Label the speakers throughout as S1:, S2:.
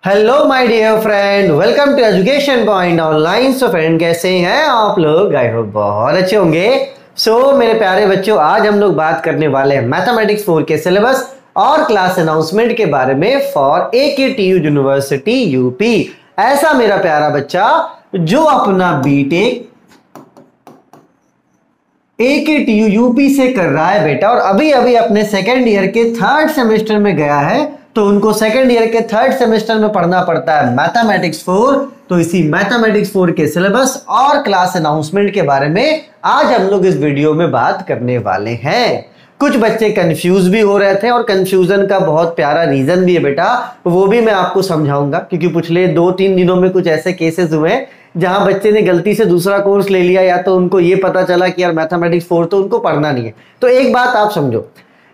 S1: Hello my dear friend, welcome to Education Point Online. So friend, कैसे हैं आप लोग? आई होप बहुत अच्छे होंगे। मेरे प्यारे बच्चों, आज हम लोग बात करने वाले हैं मैथमेटिक्स 4 के सिलेबस और क्लास अनाउंसमेंट के बारे में फॉर AKTU यूनिवर्सिटी यूपी। ऐसा मेरा प्यारा बच्चा जो अपना बीटेक AKTU यूपी से कर रहा है बेटा, और अभी अभी अपने सेकेंड ईयर के थर्ड सेमेस्टर में गया है, तो उनको सेकेंड ईयर के थर्ड सेमेस्टर में पढ़ना पड़ता है मैथमेटिक्स 4। तो इसी मैथमेटिक्स 4 के सिलेबस और क्लास अनाउंसमेंट के बारे में आज हम लोग इस वीडियो में बात करने वाले हैं। कुछ बच्चे कंफ्यूज भी हो रहे थे और कंफ्यूजन का बहुत प्यारा रीजन भी है बेटा, वो भी मैं आपको समझाऊंगा, क्योंकि पिछले 2-3 दिनों में कुछ ऐसे केसेस हुए हैं जहां बच्चे ने गलती से दूसरा कोर्स ले लिया, या तो उनको ये पता चला कि यार मैथमेटिक्स 4 तो उनको पढ़ना नहीं है। तो एक बात आप समझो,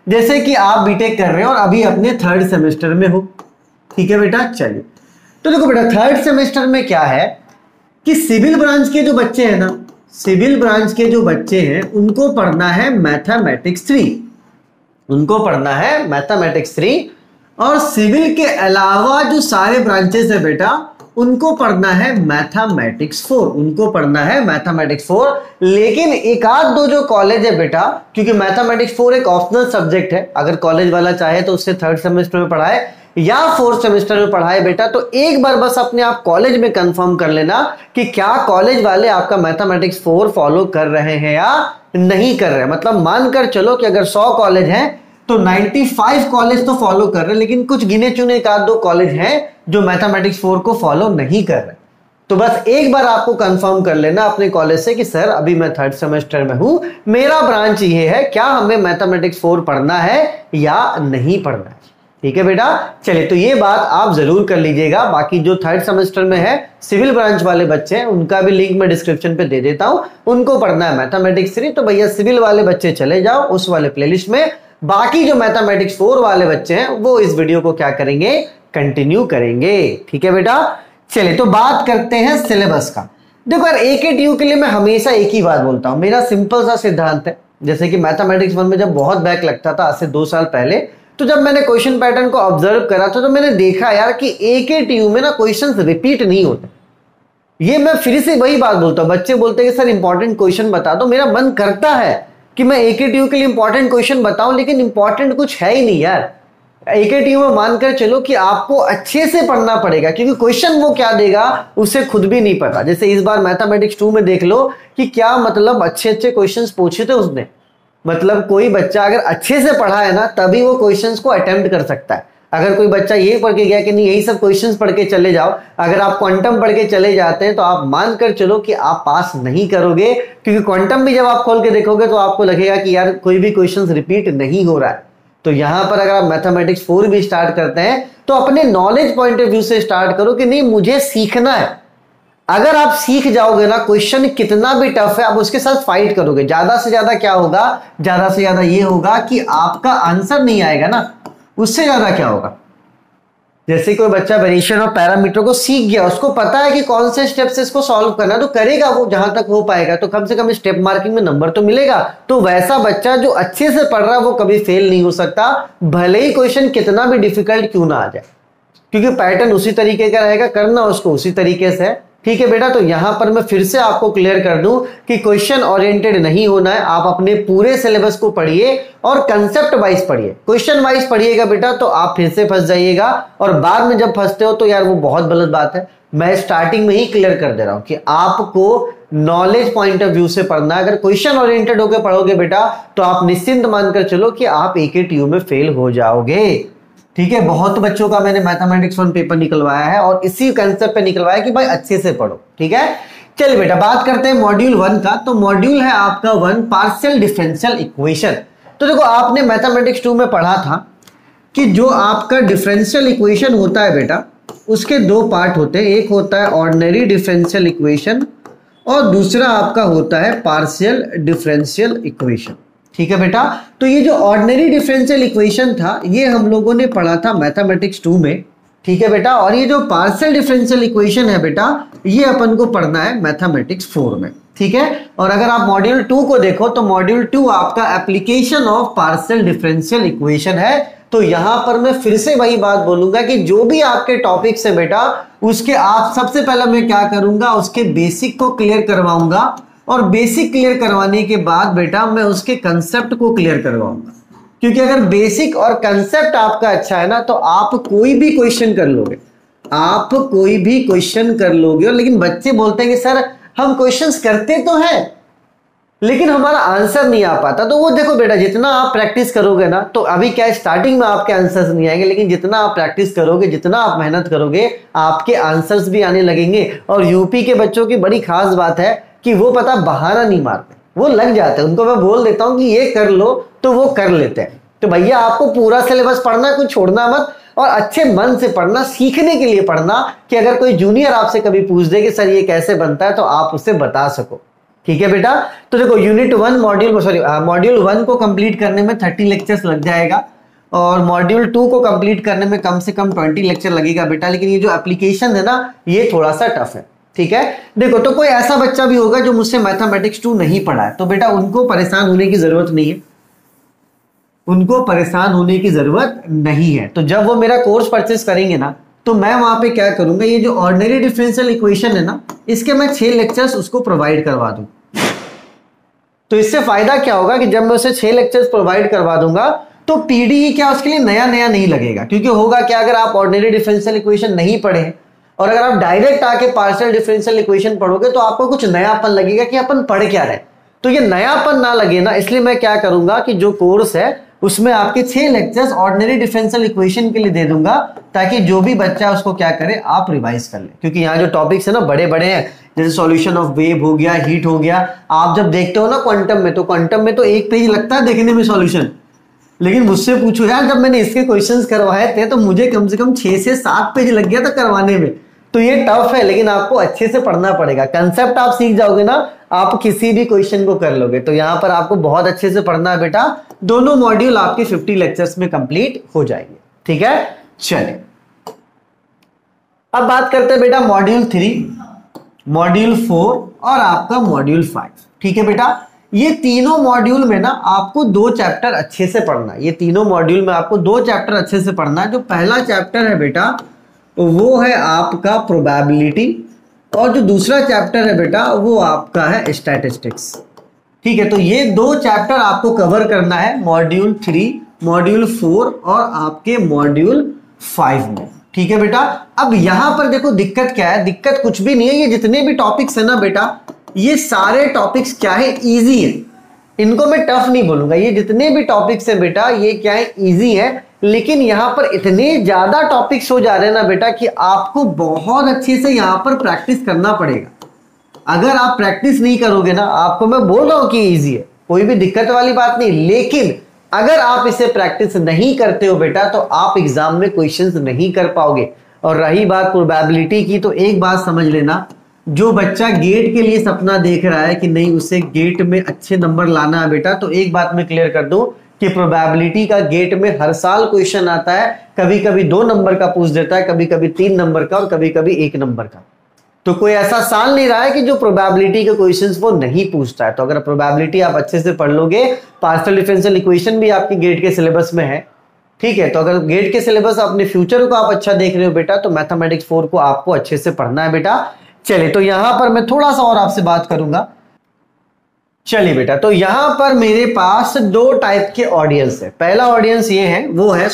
S1: जैसे कि आप बीटेक कर रहे हो और अभी अपने थर्ड सेमेस्टर में हो, ठीक है बेटा। चलिए, तो देखो बेटा, थर्ड सेमेस्टर में क्या है कि सिविल ब्रांच के जो बच्चे हैं ना, सिविल ब्रांच के जो बच्चे हैं उनको पढ़ना है मैथमेटिक्स 3, उनको पढ़ना है मैथमेटिक्स 3। और सिविल के अलावा जो सारे ब्रांचेस है बेटा, उनको पढ़ना है मैथमेटिक्स 4, उनको पढ़ना है मैथमेटिक्स 4। लेकिन एक आध दो जो कॉलेज है बेटा, क्योंकि मैथमेटिक्स 4 एक ऑप्शनल सब्जेक्ट है, अगर कॉलेज वाला चाहे तो उससे थर्ड सेमेस्टर में पढ़ाए या फोर्थ सेमेस्टर में पढ़ाए बेटा, तो एक बार बस अपने आप कॉलेज में कंफर्म कर लेना कि क्या कॉलेज वाले आपका मैथमेटिक्स 4 फॉलो कर रहे हैं या नहीं कर रहे हैं। मतलब मानकर चलो कि अगर 100 कॉलेज हैं तो 95 कॉलेज तो फॉलो कर रहे हैं, लेकिन कुछ गिने चुने एक आध दो कॉलेज हैं जो मैथमेटिक्स 4 को फॉलो नहीं कर रहे। तो बस एक बार आपको कंफर्म कर लेना अपने कॉलेज से कि सर अभी मैं थर्ड सेमेस्टर में हूं, मेरा ब्रांच ये है, क्या हमें मैथमेटिक्स 4 पढ़ना है या नहीं पढ़ना है। ठीक है बेटा, चलिए, तो ये बात आप जरूर कर लीजिएगा। बाकी जो थर्ड सेमेस्टर में है सिविल ब्रांच वाले बच्चे हैं, उनका भी लिंक मैं डिस्क्रिप्शन पे दे देता हूं, उनको पढ़ना है मैथमेटिक्स 3। तो भैया सिविल वाले बच्चे चले जाओ उस वाले प्लेलिस्ट में। बाकी जो मैथमेटिक्स 4 वाले बच्चे हैं वो इस वीडियो को क्या करेंगे, कंटिन्यू करेंगे। ठीक है बेटा, चलिए तो बात करते हैं सिलेबस का। देखो यार, AKTU के लिए मैं हमेशा एक ही बात बोलता हूं, मेरा सिंपल सा सिद्धांत है। जैसे कि मैथमेटिक्स 1 में जब बहुत बैक लगता था आज से 2 साल पहले, तो जब मैंने क्वेश्चन पैटर्न को ऑब्जर्व करा तो मैंने देखा यार कि AKTU में ना क्वेश्चंस रिपीट नहीं होते। ये मैं फिर से वही बात बोलता हूं, बच्चे बोलते हैं कि सर इंपॉर्टेंट क्वेश्चन बता दो, मेरा मन करता है कि मैं AKTU के लिए इंपॉर्टेंट क्वेश्चन बताऊं, लेकिन इंपॉर्टेंट कुछ है ही नहीं यार। AKTU में मानकर चलो कि आपको अच्छे से पढ़ना पड़ेगा, क्योंकि क्वेश्चन वो क्या देगा उसे खुद भी नहीं पता। जैसे इस बार मैथमेटिक्स 2 में देख लो कि क्या मतलब अच्छे अच्छे क्वेश्चंस पूछे थे उसने। मतलब कोई बच्चा अगर अच्छे से पढ़ा है ना, तभी वो क्वेश्चंस को अटेम्प्ट कर सकता है। अगर कोई बच्चा ये पढ़ के गया कि नहीं यही सब क्वेश्चंस पढ़ के चले जाओ, अगर आप क्वांटम पढ़ के चले जाते हैं तो आप मानकर चलो कि आप पास नहीं करोगे, क्योंकि क्वांटम भी जब आप खोल के देखोगे तो आपको लगेगा कि यार कोई भी क्वेश्चंस रिपीट नहीं हो रहा है। तो यहां पर अगर आप मैथमेटिक्स 4 भी स्टार्ट करते हैं तो अपने नॉलेज पॉइंट ऑफ व्यू से स्टार्ट करो कि नहीं मुझे सीखना है। अगर आप सीख जाओगे ना, क्वेश्चन कितना भी टफ है आप उसके साथ फाइट करोगे। ज्यादा से ज्यादा क्या होगा, ज्यादा से ज्यादा ये होगा कि आपका आंसर नहीं आएगा ना, उससे ज्यादा क्या होगा। जैसे कोई बच्चा वेरिएशन और पैरामीटर को सीख गया, उसको पता है कि कौन से स्टेप से इसको सॉल्व करना, तो करेगा वो जहां तक हो पाएगा, तो कम से कम स्टेप मार्किंग में नंबर तो मिलेगा। तो वैसा बच्चा जो अच्छे से पढ़ रहा है वो कभी फेल नहीं हो सकता, भले ही क्वेश्चन कितना भी डिफिकल्ट क्यों ना आ जाए, क्योंकि पैटर्न उसी तरीके का रहेगा, करना उसको उसी तरीके से है। ठीक है बेटा, तो यहां पर मैं फिर से आपको क्लियर कर दूं कि क्वेश्चन ओरिएंटेड नहीं होना है। आप अपने पूरे सिलेबस को पढ़िए और कंसेप्ट वाइज पढ़िए। क्वेश्चन वाइज पढ़िएगा बेटा तो आप फिर से फंस जाइएगा, और बाद में जब फंसते हो तो यार वो बहुत गलत बात है। मैं स्टार्टिंग में ही क्लियर कर दे रहा हूं कि आपको नॉलेज पॉइंट ऑफ व्यू से पढ़ना है। अगर क्वेश्चन ओरिएंटेड होकर पढ़ोगे बेटा तो आप निश्चिंत मानकर चलो कि आप AKTU में फेल हो जाओगे। ठीक है, बहुत बच्चों का मैंने मैथमेटिक्स 1 पेपर निकलवाया है और इसी कंसेप्ट पे निकलवाया कि भाई अच्छे से पढ़ो। ठीक है, चलिए बेटा बात करते हैं मॉड्यूल 1 का। तो मॉड्यूल है आपका 1 पार्शियल डिफरेंशियल इक्वेशन। तो देखो, आपने मैथमेटिक्स 2 में पढ़ा था कि जो आपका डिफरेंशियल इक्वेशन होता है बेटा, उसके 2 पार्ट होते हैं। एक होता है ऑर्डिनरी डिफरेंशियल इक्वेशन और दूसरा आपका होता है पार्शियल डिफरेंशियल इक्वेशन। ठीक है बेटा, तो ये जो ऑर्डिनरी डिफरेंशियल इक्वेशन था ये हम लोगों ने पढ़ा था मैथमेटिक्स 2 में। ठीक है बेटा, और ये जो पार्शियल डिफरेंशियल इक्वेशन है बेटा, ये अपन को पढ़ना है मैथमेटिक्स 4 में। ठीक है, और अगर आप मॉड्यूल 2 को देखो तो मॉड्यूल 2 आपका application of partial differential equation है, तो यहां पर मैं फिर से वही बात बोलूंगा कि जो भी आपके टॉपिक्स है बेटा, उसके आप सबसे पहले मैं क्या करूंगा, उसके बेसिक को क्लियर करवाऊंगा, और बेसिक क्लियर करवाने के बाद बेटा मैं उसके कंसेप्ट को क्लियर करवाऊंगा। क्योंकि अगर बेसिक और कंसेप्ट आपका अच्छा है ना, तो आप कोई भी क्वेश्चन कर लोगे, आप कोई भी क्वेश्चन कर लोगे। और लेकिन बच्चे बोलते हैं कि सर हम क्वेश्चंस करते तो हैं लेकिन हमारा आंसर नहीं आ पाता। तो वो देखो बेटा, जितना आप प्रैक्टिस करोगे ना, तो अभी क्या है, स्टार्टिंग में आपके आंसर्स नहीं आएंगे, लेकिन जितना आप प्रैक्टिस करोगे, जितना आप मेहनत करोगे, आपके आंसर्स भी आने लगेंगे। और यूपी के बच्चों की बड़ी खास बात है कि वो पता बहाना नहीं मारते, वो लग जाते हैं। उनको मैं बोल देता हूं कि ये कर लो तो वो कर लेते हैं। तो भैया आपको पूरा सिलेबस पढ़ना, कुछ छोड़ना मत, और अच्छे मन से पढ़ना, सीखने के लिए पढ़ना, कि अगर कोई जूनियर आपसे कभी पूछ दे कि सर ये कैसे बनता है, तो आप उससे बता सको। ठीक है बेटा। तो देखो यूनिट 1 मॉड्यूल 1 को कंप्लीट करने में 30 लेक्चर्स लग जाएगा, और मॉड्यूल 2 को कंप्लीट करने में कम से कम 20 लेक्चर लगेगा बेटा। लेकिन ये जो एप्लीकेशन है ना, ये थोड़ा सा टफ है। ठीक है। देखो, तो कोई ऐसा बच्चा भी होगा जो मुझसे मैथमेटिक्स 2 नहीं पढ़ा है, तो बेटा उनको परेशान होने की जरूरत नहीं है, उनको परेशान होने की जरूरत नहीं है। तो जब वो मेरा कोर्स परचेस करेंगे ना, तो मैं वहां पे क्या करूंगा, ये जो ऑर्डिनरी डिफरेंशियल इक्वेशन है ना, इसके मैं 6 लेक्चर्स उसको प्रोवाइड करवा दूं। तो इससे फायदा क्या होगा कि जब मैं उसे 6 लेक्चर्स प्रोवाइड करवा दूंगा, तो पीडीई क्या उसके लिए नया नया नहीं लगेगा। क्योंकि होगा क्या, अगर आप ऑर्डिनरी डिफरेंशियल इक्वेशन नहीं पढ़े और अगर आप डायरेक्ट आके पार्शियल डिफरेंशियल इक्वेशन पढ़ोगे, तो आपको कुछ नयापन लगेगा कि अपन पढ़ क्या रहे। तो ये नयापन ना लगे ना, इसलिए मैं क्या करूंगा कि जो कोर्स है उसमें आपके 6 लेक्चर्स ऑर्डिनरी डिफरेंशियल इक्वेशन के लिए दे दूंगा, ताकि जो भी बच्चा उसको क्या करे, आप रिवाइज कर ले। क्योंकि यहाँ जो टॉपिक्स है ना, बड़े बड़े हैं, जैसे सॉल्यूशन ऑफ वेव हो गया, हीट हो गया। आप जब देखते हो ना क्वांटम में, तो क्वांटम में तो 1 पेज लगता है देखने में सॉल्यूशन, लेकिन मुझसे पूछो यार, जब मैंने इसके क्वेश्चंस करवाए थे तो मुझे कम से कम 6 से 7 पेज लग गया था करवाने में। तो ये टफ है, लेकिन आपको अच्छे से पढ़ना पड़ेगा। कंसेप्ट आप सीख जाओगे ना, आप किसी भी क्वेश्चन को कर लोगे। तो यहाँ पर आपको बहुत अच्छे से पढ़ना है बेटा। दोनों मॉड्यूल आपके 50 लेक्चर्स में कंप्लीट हो जाएंगे। ठीक है, चलिए अब बात करते हैं बेटा मॉड्यूल 3, मॉड्यूल 4 और आपका मॉड्यूल 5। ठीक है बेटा, ये तीनों मॉड्यूल में ना आपको 2 चैप्टर अच्छे से पढ़ना है। ये तीनों मॉड्यूल में आपको 2 चैप्टर अच्छे से पढ़ना है। जो पहला चैप्टर है बेटा, वो है आपका प्रोबेबिलिटी, और जो दूसरा चैप्टर है बेटा, वो आपका है स्टैटिस्टिक्स। ठीक है, तो ये 2 चैप्टर आपको कवर करना है मॉड्यूल 3, मॉड्यूल 4 और आपके मॉड्यूल 5 में। ठीक है बेटा। अब यहां पर देखो दिक्कत क्या है, दिक्कत कुछ भी नहीं है। ये जितने भी टॉपिक्स है ना बेटा, ये सारे टॉपिक्स क्या है, इजी है। इनको मैं टफ नहीं बोलूंगा। ये जितने भी टॉपिक्स हैं बेटा, ये क्या है, इजी है। लेकिन यहां पर इतने ज्यादा टॉपिक्स हो जा रहे हैं ना बेटा, कि आपको बहुत अच्छे से यहां पर प्रैक्टिस करना पड़ेगा। अगर आप प्रैक्टिस नहीं करोगे ना, आपको मैं बोल रहा हूं कि इजी है, कोई भी दिक्कत वाली बात नहीं, लेकिन अगर आप इसे प्रैक्टिस नहीं करते हो बेटा, तो आप एग्जाम में क्वेश्चंस नहीं कर पाओगे। और रही बात प्रोबेबिलिटी की, तो एक बात समझ लेना, जो बच्चा गेट के लिए सपना देख रहा है कि नहीं उसे गेट में अच्छे नंबर लाना है बेटा, तो एक बात मैं क्लियर कर दूं कि प्रोबेबिलिटी का गेट में हर साल क्वेश्चन आता है। कभी कभी 2 नंबर का पूछ देता है, कभी कभी 3 नंबर का, और कभी कभी 1 नंबर का। तो कोई ऐसा साल नहीं रहा है कि जो प्रोबेबिलिटी के क्वेश्चंस वो नहीं पूछता है। तो अगर प्रोबेबिलिटी आप अच्छे से पढ़ लोगे, पार्शियल डिफरेंशियल इक्वेशन भी आपके गेट के सिलेबस में है। ठीक है, तो अगर गेट के सिलेबस अपने फ्यूचर को आप अच्छा देख रहे हो बेटा, तो मैथमेटिक्स 4 को आपको अच्छे से पढ़ना है बेटा। चलिए, तो यहां पर मैं थोड़ा सा और आपसे बात करूंगा। चलिए बेटा, तो यहां पर मेरे पास 2 टाइप के ऑडियंस है। पहला ऑडियंस ये है, वो है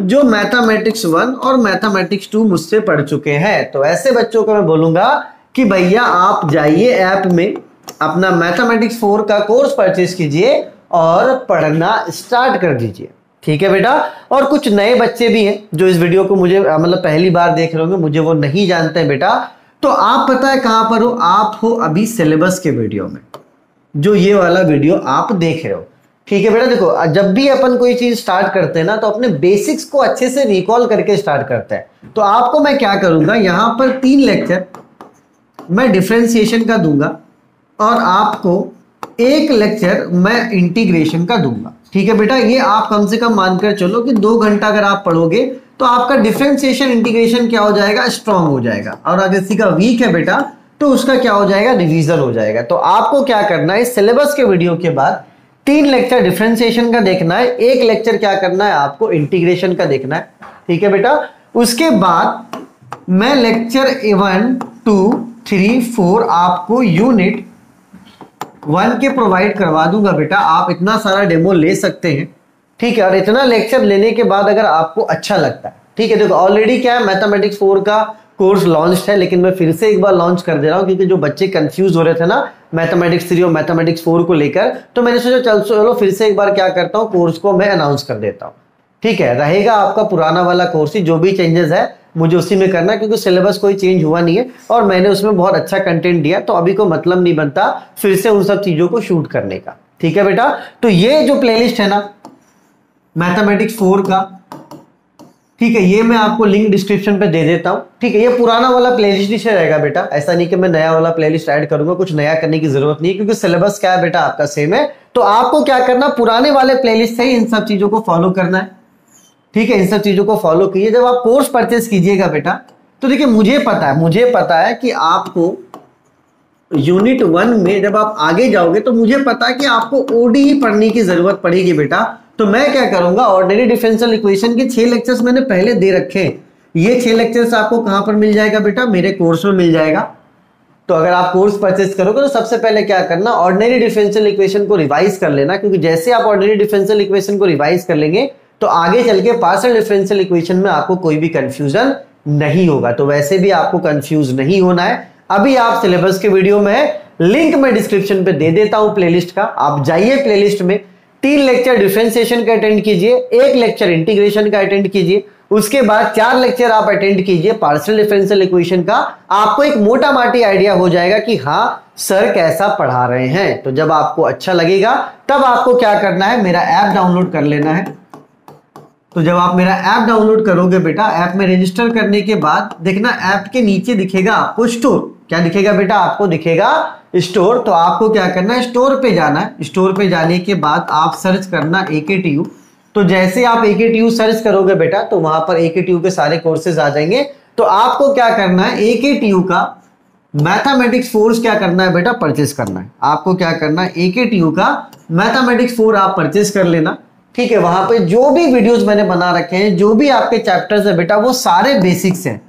S1: जो मैथमेटिक्स 1 और मैथमेटिक्स 2 मुझसे पढ़ चुके हैं। तो ऐसे बच्चों को मैं बोलूंगा कि भैया आप जाइए ऐप में, अपना मैथमेटिक्स 4 का कोर्स परचेज कीजिए और पढ़ना स्टार्ट कर दीजिए। ठीक है बेटा। और कुछ नए बच्चे भी हैं जो इस वीडियो को मुझे मतलब पहली बार देख रहे होंगे, मुझे वो नहीं जानते हैं बेटा। तो आप पता है कहां पर हो, आप हो अभी सिलेबस के वीडियो में, जो ये वाला वीडियो आप देख रहे हो। ठीक है बेटा। देखो, जब भी अपन कोई चीज स्टार्ट करते हैं ना, तो अपने बेसिक्स को अच्छे से रिकॉल करके स्टार्ट करते हैं। तो आपको मैं क्या करूंगा, यहां पर 3 लेक्चर मैं डिफरेंशिएशन का दूंगा, और आपको 1 लेक्चर मैं इंटीग्रेशन का दूंगा। ठीक है बेटा। ये आप कम से कम मानकर चलो कि 2 घंटा अगर आप पढ़ोगे, तो आपका डिफरेंशिएशन इंटीग्रेशन क्या हो जाएगा, स्ट्रांग हो जाएगा। और अगर किसी का वीक है बेटा, तो उसका क्या हो जाएगा, रिवीजन हो जाएगा। तो आपको क्या करना है, सिलेबस के वीडियो के बाद 3 लेक्चर डिफरेंशिएशन का देखना है, 1 लेक्चर क्या करना है आपको इंटीग्रेशन का देखना है। ठीक है बेटा, उसके बाद मैं लेक्चर 1 2 3 4 आपको यूनिट 1 के प्रोवाइड करवा दूंगा बेटा। आप इतना सारा डेमो ले सकते हैं। ठीक है, और इतना लेक्चर लेने के बाद अगर आपको अच्छा लगता है, ठीक है, देखो ऑलरेडी क्या है मैथमेटिक्स 4 का कोर्स लॉन्च है, लेकिन मैं फिर से एक बार लॉन्च कर दे रहा हूं क्योंकि जो बच्चे कंफ्यूज हो रहे थे ना मैथमेटिक्स 3 और मैथमेटिक्स 4 को लेकर, तो मैंने सोचा चलो फिर से एक बार क्या करता हूं, कोर्स को मैं अनाउंस कर देता हूं। ठीक है, रहेगा आपका पुराना वाला कोर्स ही, जो भी चेंजेस है मुझे उसी में करना है क्योंकि सिलेबस कोई चेंज हुआ नहीं है और मैंने उसमें बहुत अच्छा कंटेंट दिया, तो अभी को मतलब नहीं बनता फिर से उन सब चीजों को शूट करने का। ठीक है बेटा, तो ये जो प्लेलिस्ट है ना मैथमेटिक्स 4 का, ठीक है, ये मैं आपको लिंक डिस्क्रिप्शन पे दे देता हूं। ठीक है, ये पुराना वाला प्लेलिस्ट ही रहेगा बेटा, ऐसा नहीं कि मैं नया वाला प्लेलिस्ट ऐड करूंगा, कुछ नया करने की जरूरत नहीं है क्योंकि सिलेबस क्या है बेटा आपका सेम है। तो आपको क्या करना, पुराने वाले प्लेलिस्ट से ही इन सब चीजों को फॉलो करना है। ठीक है, इन सब चीजों को फॉलो कीजिए। जब आप कोर्स परचेस कीजिएगा बेटा, तो देखिए मुझे पता है कि आपको यूनिट 1 में जब आप आगे जाओगे तो मुझे पता है कि आपको ओडी ही पढ़ने की जरूरत पड़ेगी बेटा। तो मैं क्या करूंगा, ऑर्डिनरी डिफरेंशियल इक्वेशन के 6 लेक्चर्स मैंने पहले दे रखे हैं। ये 6 लेक्चर्स आपको कहां पर मिल जाएगा बेटा, मेरे कोर्स में मिल जाएगा। तो अगर आप कोर्स परचेस करोगे तो सबसे पहले क्या करना, ऑर्डिनरी डिफरेंशियल इक्वेशन को रिवाइज कर लेना, क्योंकि जैसे आप ऑर्डिनरी डिफरेंशियल इक्वेशन को रिवाइज कर लेंगे तो आगे चल के पार्शियल डिफरेंशियल इक्वेशन में आपको कोई भी कंफ्यूजन नहीं होगा। तो वैसे भी आपको कंफ्यूज नहीं होना है। अभी आप सिलेबस के वीडियो में लिंक मैं डिस्क्रिप्शन पे दे देता हूं प्लेलिस्ट का, आप जाइए प्लेलिस्ट में 3 लेक्चर डिफरेंशिएशन का अटेंड कीजिए, 1 लेक्चर इंटीग्रेशन का अटेंड कीजिए, उसके बाद 4 लेक्चर आप अटेंड कीजिए पार्शियल डिफरेंशियल इक्वेशन का। आपको एक मोटा माटी आइडिया हो जाएगा कि हाँ सर कैसा पढ़ा रहे हैं। तो जब आपको अच्छा लगेगा तब आपको क्या करना है, मेरा ऐप डाउनलोड कर लेना है। तो जब आप मेरा ऐप डाउनलोड करोगे बेटा, ऐप में रजिस्टर करने के बाद देखना ऐप के नीचे दिखेगा आपको स्टोर। क्या दिखेगा बेटा, आपको दिखेगा स्टोर। तो आपको क्या करना है, स्टोर पे जाना है। स्टोर पे जाने के बाद आप सर्च करना AKTU। तो जैसे आप AKTU सर्च करोगे बेटा तो वहां पर AKTU के सारे कोर्सेज आ जाएंगे। तो आपको क्या करना है, AKTU का मैथमेटिक्स 4 क्या करना है बेटा, परचेस करना है। आपको क्या करना है, AKTU का मैथमेटिक्स 4 आप परचेस कर लेना। ठीक है, वहां पे जो भी वीडियोस मैंने बना रखे हैं, जो भी आपके चैप्टर्स है बेटा, वो सारे बेसिक्स हैं।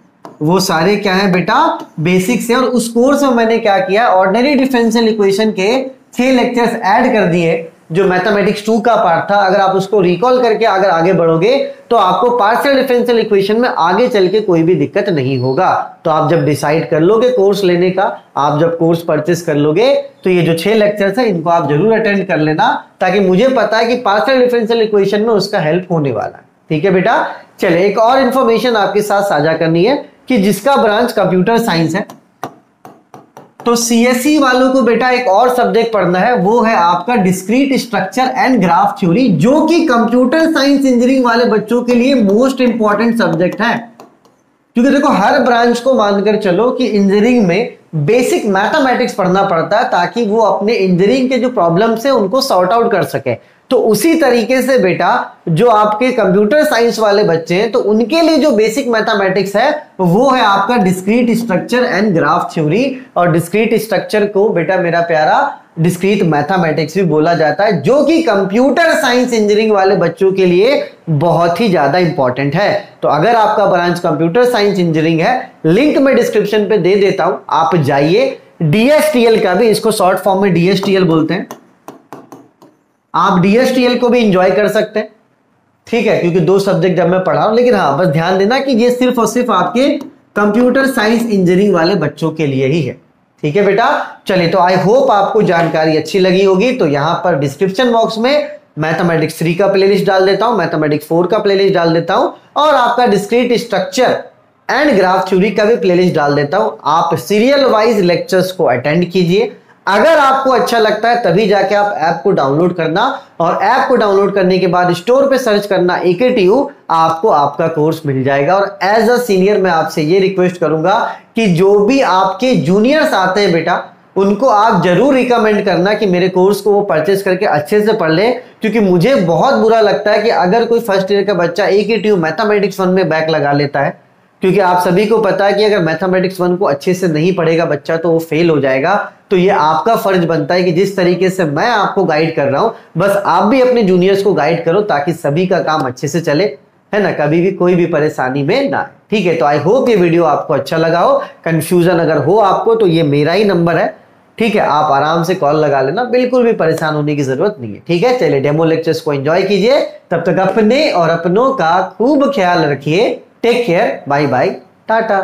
S1: वो सारे क्या है बेटा, बेसिक्स है। और उस कोर्स में मैंने क्या किया, ऑर्डिनरी डिफरेंशियल इक्वेशन के 6 लेक्चर्स ऐड कर दिए जो मैथमेटिक्स 2 का पार्ट था। अगर आप उसको रिकॉल करके अगर आगे बढ़ोगे तो आपको पार्शियल डिफरेंशियल इक्वेशन में आगे चल के कोई भी दिक्कत नहीं होगा। तो आप जब डिसाइड कर लोगे कोर्स लेने का, आप जब कोर्स परचेस कर लोगे, तो ये जो 6 लेक्चर्स है इनको आप जरूर अटेंड कर लेना, ताकि मुझे पता है कि पार्शियल डिफरेंशियल इक्वेशन में उसका हेल्प होने वाला है। ठीक है बेटा, चले एक और इंफॉर्मेशन आपके साथ साझा करनी है कि जिसका ब्रांच कंप्यूटर साइंस है, तो CSE वालों को बेटा एक और सब्जेक्ट पढ़ना है, वो है आपका discrete structure and graph theory, जो कि कंप्यूटर साइंस इंजीनियरिंग वाले बच्चों के लिए मोस्ट इंपॉर्टेंट सब्जेक्ट है। क्योंकि देखो हर ब्रांच को मानकर चलो कि इंजीनियरिंग में बेसिक मैथमेटिक्स पढ़ना पड़ता है ताकि वो अपने इंजीनियरिंग के जो प्रॉब्लम्स है उनको सॉर्ट आउट कर सके। तो उसी तरीके से बेटा जो आपके कंप्यूटर साइंस वाले बच्चे हैं तो उनके लिए जो बेसिक मैथमेटिक्स है वो है आपका discrete structure and graph theory. और डिस्क्रीट स्ट्रक्चर को बेटा मेरा प्यारा डिस्क्रीट मैथमेटिक्स भी बोला जाता है, जो कि कंप्यूटर साइंस इंजीनियरिंग वाले बच्चों के लिए बहुत ही ज्यादा इंपॉर्टेंट है। तो अगर आपका ब्रांच कंप्यूटर साइंस इंजीनियरिंग है, लिंक मैं डिस्क्रिप्शन पे दे देता हूं, आप जाइए। DSTL का भी, इसको शॉर्ट फॉर्म में DSTL बोलते हैं, आप DSTL को भी इंजॉय कर सकते हैं। ठीक है, क्योंकि 2 सब्जेक्ट जब मैं पढ़ा रहा हूं, लेकिन हाँ बस ध्यान देना कि ये सिर्फ और सिर्फ आपके कंप्यूटर साइंस इंजीनियरिंग वाले बच्चों के लिए ही है। ठीक है बेटा, चलिए तो आई होप आपको जानकारी अच्छी लगी होगी। तो यहां पर डिस्क्रिप्शन बॉक्स में मैथमेटिक्स 3 का प्लेलिस्ट डाल देता हूं, मैथमेटिक्स 4 का प्लेलिस्ट डाल देता हूं, और आपका discrete structure and graph theory का भी प्लेलिस्ट डाल देता हूं। आप सीरियल वाइज लेक्चर्स को अटेंड कीजिए। अगर आपको अच्छा लगता है तभी जाके आप ऐप को डाउनलोड करना, और ऐप को डाउनलोड करने के बाद स्टोर पे सर्च करना AKTU, आपको आपका कोर्स मिल जाएगा। और एज अ सीनियर मैं आपसे ये रिक्वेस्ट करूंगा कि जो भी आपके जूनियर्स आते हैं बेटा, उनको आप जरूर रिकमेंड करना कि मेरे कोर्स को वो परचेस करके अच्छे से पढ़ ले। क्योंकि मुझे बहुत बुरा लगता है कि अगर कोई फर्स्ट ईयर का बच्चा AKTU मैथमेटिक्स 1 में बैक लगा लेता है, क्योंकि आप सभी को पता है कि अगर मैथमेटिक्स 1 को अच्छे से नहीं पढ़ेगा बच्चा तो वो फेल हो जाएगा। तो ये आपका फर्ज बनता है कि जिस तरीके से मैं आपको गाइड कर रहा हूं, बस आप भी अपने जूनियर्स को गाइड करो ताकि सभी का काम अच्छे से चले, है ना, कभी भी कोई भी परेशानी में ना आए। ठीक है, तो आई होप ये वीडियो आपको अच्छा लगा हो। कंफ्यूजन अगर हो आपको तो ये मेरा ही नंबर है, ठीक है, आप आराम से कॉल लगा लेना, बिल्कुल भी परेशान होने की जरूरत नहीं है। ठीक है, चलिए डेमो लेक्चर्स को एंजॉय कीजिए, तब तक अपने और अपनों का खूब ख्याल रखिए। Take care, bye bye, Tata.